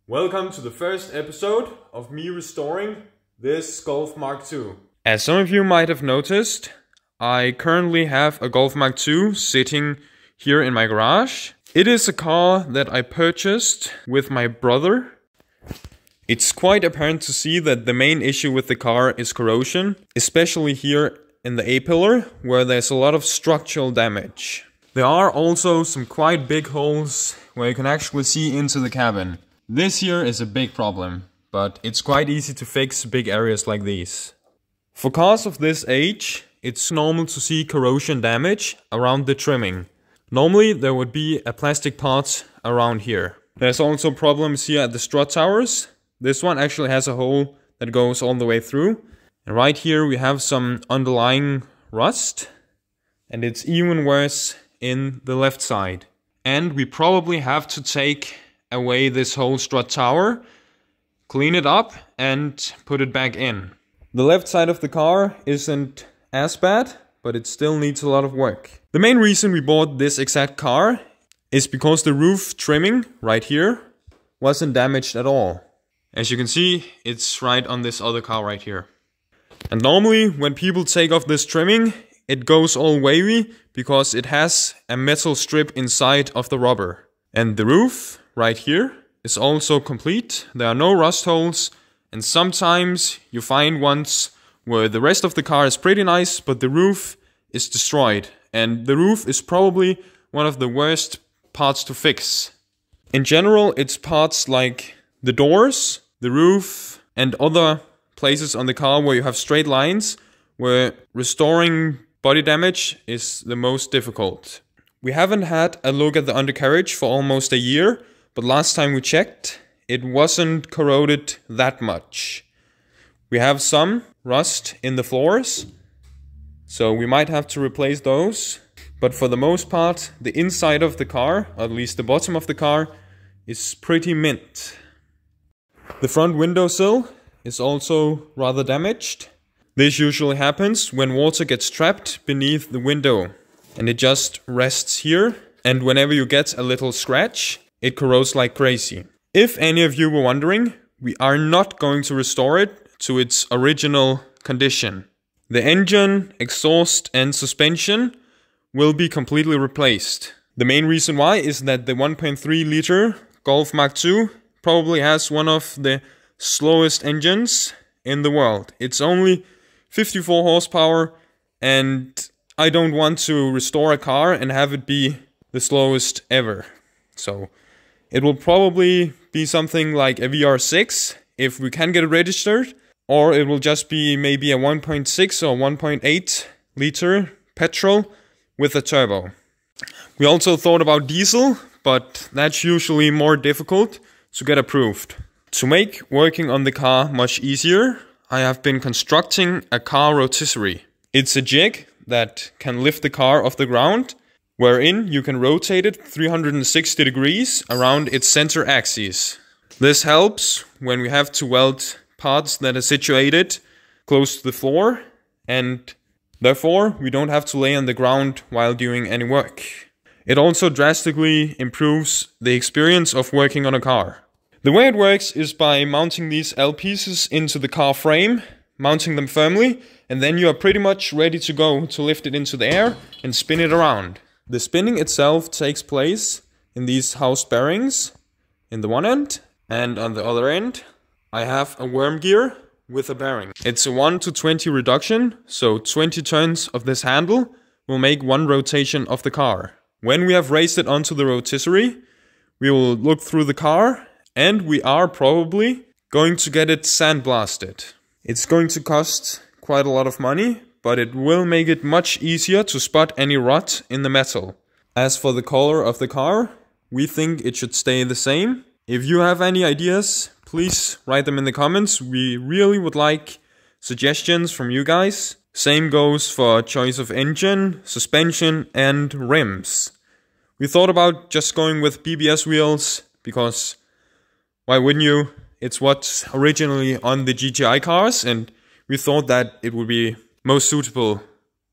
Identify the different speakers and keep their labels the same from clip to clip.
Speaker 1: Welcome to the first episode of me restoring this Golf Mark II. As some of you might have noticed, I currently have a Golf Mark II sitting here in my garage. It is a car that I purchased with my brother. It's quite apparent to see that the main issue with the car is corrosion, especially here in the A-pillar, where there's a lot of structural damage. There are also some quite big holes where you can actually see into the cabin. This here is a big problem, but it's quite easy to fix big areas like these. For cars of this age, it's normal to see corrosion damage around the trimming. Normally there would be a plastic part around here. There's also problems here at the strut towers. This one actually has a hole that goes all the way through. And right here we have some underlying rust. And it's even worse in the left side. And we probably have to take away this whole strut tower, clean it up and put it back in. The left side of the car isn't as bad, but it still needs a lot of work. The main reason we bought this exact car is because the roof trimming right here wasn't damaged at all. As you can see, it's right on this other car right here. And normally when people take off this trimming, it goes all wavy because it has a metal strip inside of the rubber. And the roof right here is also complete. There are no rust holes, and sometimes you find ones where the rest of the car is pretty nice, but the roof is destroyed. And the roof is probably one of the worst parts to fix. In general, it's parts like the doors, the roof, and other places on the car where you have straight lines, where restoring body damage is the most difficult. We haven't had a look at the undercarriage for almost a year, but last time we checked, it wasn't corroded that much. We have some rust in the floors, so we might have to replace those. But for the most part, the inside of the car, or at least the bottom of the car, is pretty mint. The front windowsill is also rather damaged. This usually happens when water gets trapped beneath the window, and it just rests here. And whenever you get a little scratch, it corrodes like crazy. If any of you were wondering, we are not going to restore it to its original condition. The engine, exhaust and suspension will be completely replaced. The main reason why is that the 1.3 liter Golf Mark II probably has one of the slowest engines in the world. It's only 54 horsepower, and I don't want to restore a car and have it be the slowest ever. So it will probably be something like a VR6 if we can get it registered, or it will just be maybe a 1.6 or 1.8 liter petrol with a turbo. We also thought about diesel, but that's usually more difficult to get approved. To make working on the car much easier, I have been constructing a car rotisserie. It's a jig that can lift the car off the ground, wherein you can rotate it 360 degrees around its center axis. This helps when we have to weld parts that are situated close to the floor, and therefore we don't have to lay on the ground while doing any work. It also drastically improves the experience of working on a car. The way it works is by mounting these L pieces into the car frame, mounting them firmly, and then you are pretty much ready to go to lift it into the air and spin it around. The spinning itself takes place in these house bearings in the one end, and on the other end I have a worm gear with a bearing. It's a 1:20 reduction, so 20 turns of this handle will make one rotation of the car. When we have raised it onto the rotisserie, we will look through the car, and we are probably going to get it sandblasted. It's going to cost quite a lot of money, but it will make it much easier to spot any rot in the metal. As for the color of the car, we think it should stay the same. If you have any ideas, please write them in the comments. We really would like suggestions from you guys. Same goes for choice of engine, suspension and rims. We thought about just going with BBS wheels because why wouldn't you? It's what's originally on the GTI cars, and we thought that it would be most suitable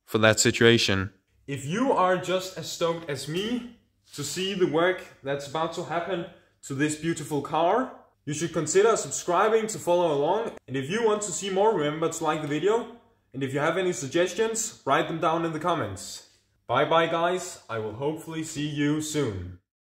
Speaker 1: for that situation. If you are just as stoked as me to see the work that's about to happen to this beautiful car, You should consider subscribing to follow along, and if you want to see more, remember to like the video, and if you have any suggestions, write them down in the comments. Bye bye guys, I will hopefully see you soon.